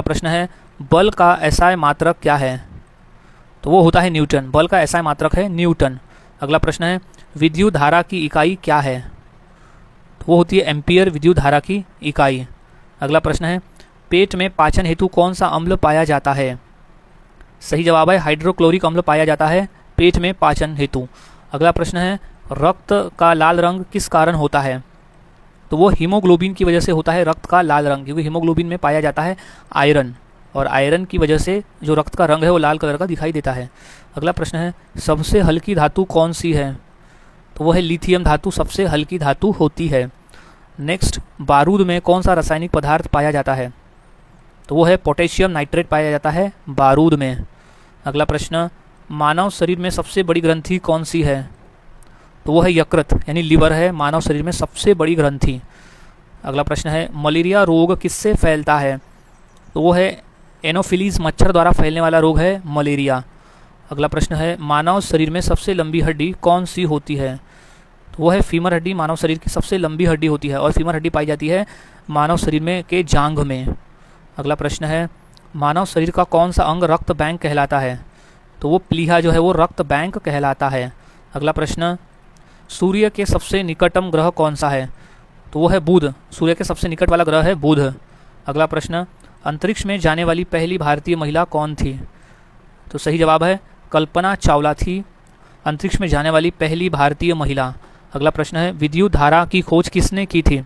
प्रश्न है बल का एसआई मात्रक क्या है? तो वो होता है न्यूटन। बल का एसआई मात्रक है न्यूटन। अगला प्रश्न है विद्युत धारा की इकाई क्या है? तो वो होती है एम्पियर विद्युत धारा की इकाई। अगला प्रश्न है पेट में पाचन हेतु कौन सा अम्ल पाया जाता है? सही जवाब है हाइड्रोक्लोरिक अम्ल पाया जाता है पेट में पाचन हेतु। अगला प्रश्न है रक्त का लाल रंग किस कारण होता है? तो वो हीमोग्लोबिन की वजह से होता है रक्त का लाल रंग, क्योंकि हीमोग्लोबिन में पाया जाता है आयरन, और आयरन की वजह से जो रक्त का रंग है वो लाल कलर का दिखाई देता है। अगला प्रश्न है सबसे हल्की धातु कौन सी है? तो वो है लिथियम धातु सबसे हल्की धातु होती है। नेक्स्ट, बारूद में कौन सा रासायनिक पदार्थ पाया जाता है? तो वो है पोटेशियम नाइट्रेट पाया जाता है बारूद में। अगला प्रश्न मानव शरीर में सबसे बड़ी ग्रंथि कौन सी है? तो वो है यकृत यानी लीवर है मानव शरीर में सबसे बड़ी ग्रंथि। अगला प्रश्न है मलेरिया रोग किससे फैलता है? तो वो है एनोफिलीज मच्छर द्वारा फैलने वाला रोग है मलेरिया। अगला प्रश्न है मानव शरीर में सबसे लंबी हड्डी कौन सी होती है? तो वो है फीमर हड्डी मानव शरीर की सबसे लंबी हड्डी होती है, और फीमर हड्डी पाई जाती है मानव शरीर में के जांघ में। अगला प्रश्न है मानव शरीर का कौन सा अंग रक्त बैंक कहलाता है? तो वो प्लीहा जो है वो रक्त बैंक कहलाता है। अगला प्रश्न सूर्य के सबसे निकटतम ग्रह कौन सा है? तो वो है बुध। सूर्य के सबसे निकट वाला ग्रह है बुध। अगला प्रश्न अंतरिक्ष में जाने वाली पहली भारतीय महिला कौन थी? तो सही जवाब है कल्पना चावला थी अंतरिक्ष में जाने वाली पहली भारतीय महिला। अगला प्रश्न है विद्युत धारा की खोज किसने की थी?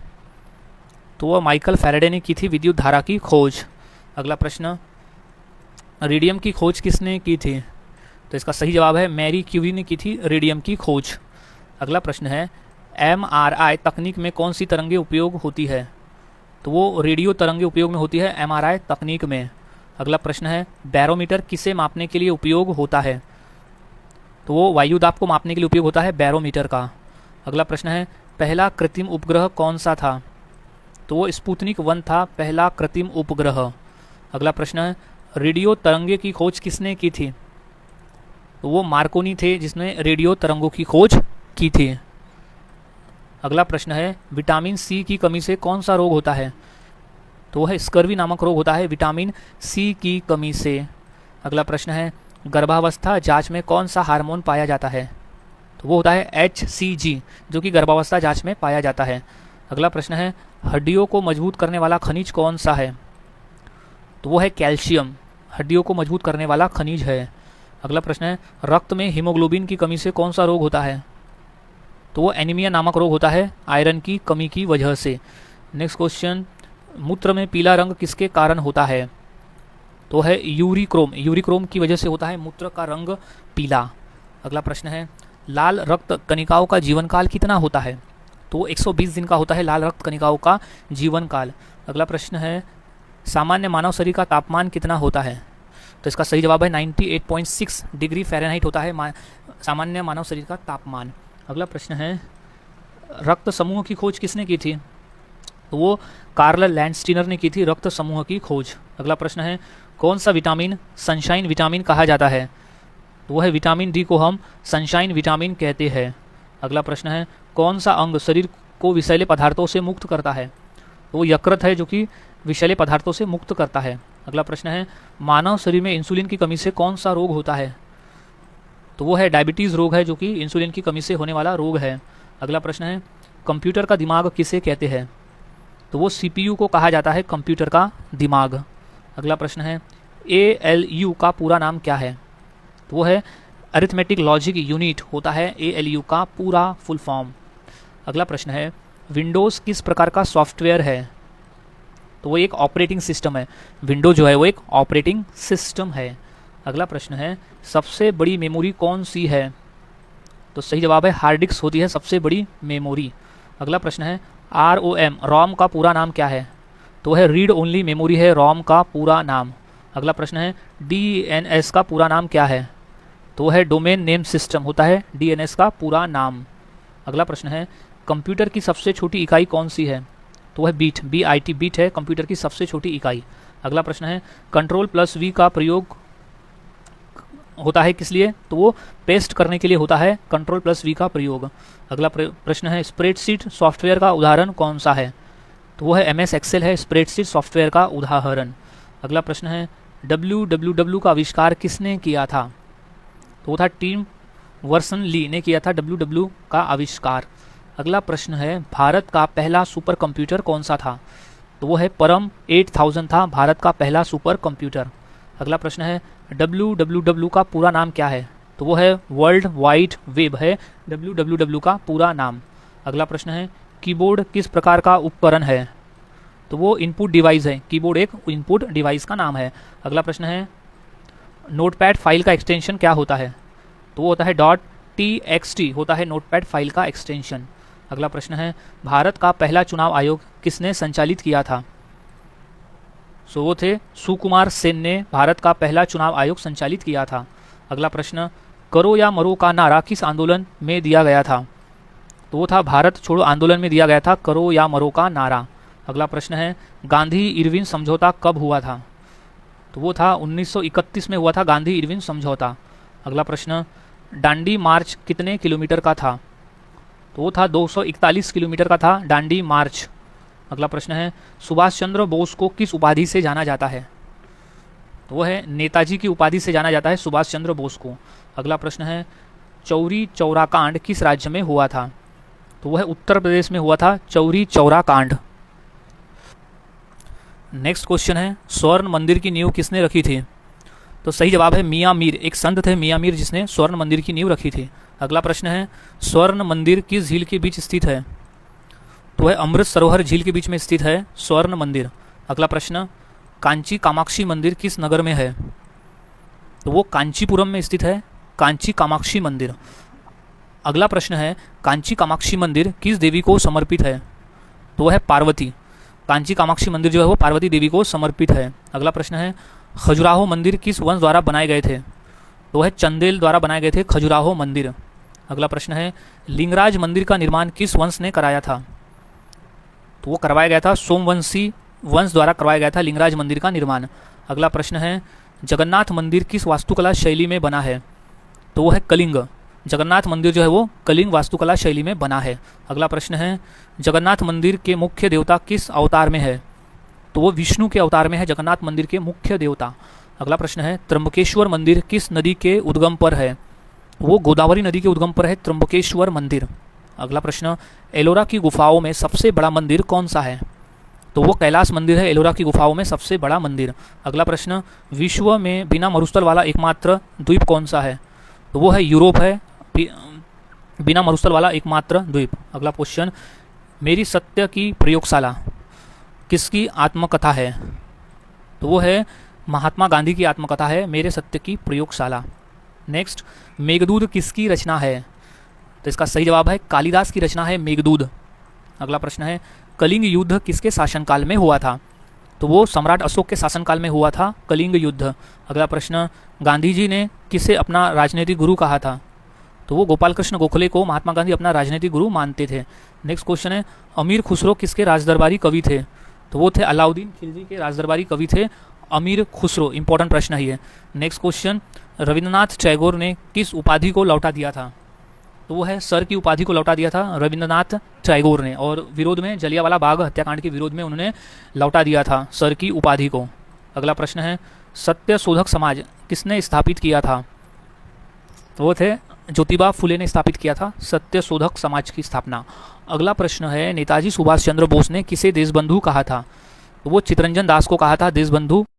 तो वह माइकल फैराडे ने की थी विद्युत धारा की खोज। अगला प्रश्न रेडियम की खोज किसने की थी? तो इसका सही जवाब है मैरी क्यूरी ने की थी रेडियम की खोज। अगला प्रश्न है एमआरआई तकनीक में कौन सी तरंगे उपयोग होती है? तो वो रेडियो तरंगे उपयोग में होती है एमआरआई तकनीक में। अगला प्रश्न है बैरोमीटर किसे मापने के लिए उपयोग होता है? तो वो वायु दाब को मापने के लिए उपयोग होता है बैरोमीटर का। अगला प्रश्न है पहला कृत्रिम उपग्रह कौन सा था? तो वो स्पुतनिक 1 था पहला कृत्रिम उपग्रह। अगला प्रश्न है रेडियो तरंगे की खोज किसने की थी? तो वो मार्कोनी थे जिसने रेडियो तरंगों की खोज की थी। अगला प्रश्न है विटामिन सी की कमी से कौन सा रोग होता है? तो वह स्कर्वी नामक रोग होता है विटामिन सी की कमी से। अगला प्रश्न है गर्भावस्था जांच में कौन सा हार्मोन पाया जाता है? तो वो होता है HCG जो कि गर्भावस्था जांच में पाया जाता है। अगला प्रश्न है हड्डियों को मजबूत करने वाला खनिज कौन सा है? तो वो है कैल्शियम, हड्डियों को मजबूत करने वाला खनिज है। अगला प्रश्न है रक्त में हीमोग्लोबिन की कमी से कौन सा रोग होता है? तो वो एनीमिया नामक रोग होता है आयरन की कमी की वजह से। नेक्स्ट क्वेश्चन मूत्र में पीला रंग किसके कारण होता है? तो है यूरिक्रोम, यूरिक्रोम की वजह से होता है मूत्र का रंग पीला। अगला प्रश्न है लाल रक्त कणिकाओं का जीवन काल कितना होता है? तो वो 120 दिन का होता है लाल रक्त कणिकाओं का जीवन काल। अगला प्रश्न है सामान्य मानव शरीर का तापमान कितना होता है? तो इसका सही जवाब है 98.6 डिग्री फ़ारेनहाइट होता है सामान्य मानव शरीर का तापमान। अगला प्रश्न है रक्त समूह की खोज किसने की थी? तो वो कार्ल लैंडस्टीनर ने की थी रक्त समूह की खोज। अगला प्रश्न है कौन सा विटामिन सनशाइन विटामिन कहा जाता है? तो वो है विटामिन डी को हम सनशाइन विटामिन कहते हैं। अगला प्रश्न है कौन सा अंग शरीर को विषैले पदार्थों से मुक्त करता है? तो वो यकृत है जो कि विषैले पदार्थों से मुक्त करता है। अगला प्रश्न है मानव शरीर में इंसुलिन की कमी से कौन सा रोग होता है? तो वो है डायबिटीज़ रोग है जो कि इंसुलिन की कमी से होने वाला रोग है। अगला प्रश्न है कंप्यूटर का दिमाग किसे कहते हैं? तो वो CPU को कहा जाता है कंप्यूटर का दिमाग। अगला प्रश्न है ALU का पूरा नाम क्या है? तो वो है अरिथमेटिक लॉजिक यूनिट होता है ALU का पूरा फुल फॉर्म। अगला प्रश्न है विंडोज़ किस प्रकार का सॉफ्टवेयर है? तो वो एक ऑपरेटिंग सिस्टम है। विंडो जो है वो एक ऑपरेटिंग सिस्टम है। अगला प्रश्न है सबसे बड़ी मेमोरी कौन सी है? तो सही जवाब है हार्ड डिस्क होती है सबसे बड़ी मेमोरी। अगला प्रश्न है ROM का पूरा नाम क्या है? तो है रीड ओनली मेमोरी है ROM का पूरा नाम। अगला प्रश्न है DNS का पूरा नाम क्या है? तो है डोमेन नेम सिस्टम होता है DNS का पूरा नाम। अगला प्रश्न है कंप्यूटर की सबसे छोटी इकाई कौन सी है? तो है बीट, BIT बीट है कंप्यूटर की सबसे छोटी इकाई। अगला प्रश्न है Ctrl+V का प्रयोग होता है किस लिए? तो वो पेस्ट करने के लिए होता है Ctrl+V का प्रयोग। अगला प्रश्न है स्प्रेडशीट सॉफ्टवेयर का उदाहरण कौन सा है? तो वो है MS एक्सेल है स्प्रेडशीट सॉफ्टवेयर का उदाहरण। अगला प्रश्न है WWW का आविष्कार किसने किया था? तो वो था टिम वर्सन ली ने किया था WWW का आविष्कार। अगला प्रश्न है भारत का पहला सुपर कंप्यूटर कौन सा था? तो वो है परम 8000 था भारत का पहला सुपर कंप्यूटर। अगला प्रश्न है WWW का पूरा नाम क्या है? तो वो है वर्ल्ड वाइड वेब है WWW का पूरा नाम। अगला प्रश्न है कीबोर्ड किस प्रकार का उपकरण है? तो वो इनपुट डिवाइस है, कीबोर्ड एक इनपुट डिवाइस का नाम है। अगला प्रश्न है नोटपैड फाइल का एक्सटेंशन क्या होता है? तो वो होता है .txt होता है नोटपैड फाइल का एक्सटेंशन। अगला प्रश्न है भारत का पहला चुनाव आयोग किसने संचालित किया था? सो वो थे सुकुमार सेन ने भारत का पहला चुनाव आयोग संचालित किया था। अगला प्रश्न करो या मरो का नारा किस आंदोलन में दिया गया था? तो वो था भारत छोड़ो आंदोलन में दिया गया था करो या मरो का नारा। अगला प्रश्न है गांधी इरविन समझौता कब हुआ था? तो वो था 1931 में हुआ था गांधी इरविन समझौता। अगला प्रश्न डांडी मार्च कितने किलोमीटर का था? तो वो था 241 किलोमीटर का था डांडी मार्च। अगला प्रश्न है सुभाष चंद्र बोस को किस उपाधि से जाना जाता है? तो वो है नेताजी की उपाधि से जाना जाता है सुभाष चंद्र बोस को। अगला प्रश्न है चौरी चौरा कांड किस राज्य में हुआ था? तो वो है उत्तर प्रदेश में हुआ था चौरी चौरा कांड। नेक्स्ट क्वेश्चन है स्वर्ण मंदिर की नींव किसने रखी थी? तो सही जवाब है मियाँ मीर, एक संत थे मियाँ मीर जिसने स्वर्ण मंदिर की नींव रखी थी। अगला प्रश्न है स्वर्ण मंदिर किस झील के बीच स्थित है? तो है अमृत सरोवर झील के बीच में स्थित है स्वर्ण मंदिर। अगला प्रश्न कांची कामाक्षी मंदिर किस नगर में है? तो वो कांचीपुरम में स्थित है कांची कामाक्षी मंदिर। अगला प्रश्न है कांची कामाक्षी मंदिर किस देवी को समर्पित है? तो वह है पार्वती। कांची कामाक्षी मंदिर जो है वो पार्वती देवी को समर्पित है। अगला प्रश्न है खजुराहो मंदिर किस वंश द्वारा बनाए गए थे? तो वह चंदेल द्वारा बनाए गए थे खजुराहो मंदिर। अगला प्रश्न है लिंगराज मंदिर का निर्माण किस वंश ने कराया था? तो वो करवाया गया था सोमवंशी वंश द्वारा करवाया गया था लिंगराज मंदिर का निर्माण। अगला प्रश्न है जगन्नाथ मंदिर किस वास्तुकला शैली में बना है? तो वो है कलिंग। जगन्नाथ मंदिर जो है वो कलिंग वास्तुकला शैली में बना है। अगला प्रश्न है जगन्नाथ मंदिर के मुख्य देवता किस अवतार में है? तो वो विष्णु के अवतार में है जगन्नाथ मंदिर के मुख्य देवता। अगला प्रश्न है त्र्यंबकेश्वर मंदिर किस नदी के उद्गम पर है? वो गोदावरी नदी के उद्गम पर है त्र्यंबकेश्वर मंदिर। अगला प्रश्न एलोरा की गुफाओं में सबसे बड़ा मंदिर कौन सा है? तो वो कैलाश मंदिर है एलोरा की गुफाओं में सबसे बड़ा मंदिर। अगला प्रश्न विश्व में बिना मरुस्थल वाला एकमात्र द्वीप कौन सा है? तो वो है यूरोप है बिना मरुस्थल वाला एकमात्र द्वीप। अगला क्वेश्चन मेरी सत्य की प्रयोगशाला किसकी आत्मकथा है? तो वो है महात्मा गांधी की आत्मकथा है मेरे सत्य की प्रयोगशाला। नेक्स्ट मेघदूत किसकी रचना है? तो इसका सही जवाब है कालिदास की रचना है मेघदूत। अगला प्रश्न है कलिंग युद्ध किसके शासनकाल में हुआ था? तो वो सम्राट अशोक के शासनकाल में हुआ था कलिंग युद्ध। अगला प्रश्न गांधी जी ने किसे अपना राजनीतिक गुरु कहा था? तो वो गोपाल कृष्ण गोखले को महात्मा गांधी अपना राजनीतिक गुरु मानते थे। नेक्स्ट क्वेश्चन है अमीर खुसरो किसके राजदरबारी कवि थे? तो वो थे अलाउद्दीन खिलजी के राजदरबारी कवि थे अमीर खुसरो। इंपॉर्टेंट प्रश्न है ये। नेक्स्ट क्वेश्चन रविंद्रनाथ टैगोर ने किस उपाधि को लौटा दिया था? तो वो है सर की उपाधि को लौटा दिया था रविंद्रनाथ टैगोर ने, और विरोध में जलियांवाला बाग हत्याकांड के विरोध में उन्होंने लौटा दिया था सर की उपाधि को। अगला प्रश्न है सत्य शोधक समाज किसने स्थापित किया था? तो वो थे ज्योतिबा फुले ने स्थापित किया था सत्य शोधक समाज की स्थापना। अगला प्रश्न है नेताजी सुभाष चंद्र बोस ने किसे देशबंधु कहा था? तो वो चितरंजन दास को कहा था देशबंधु।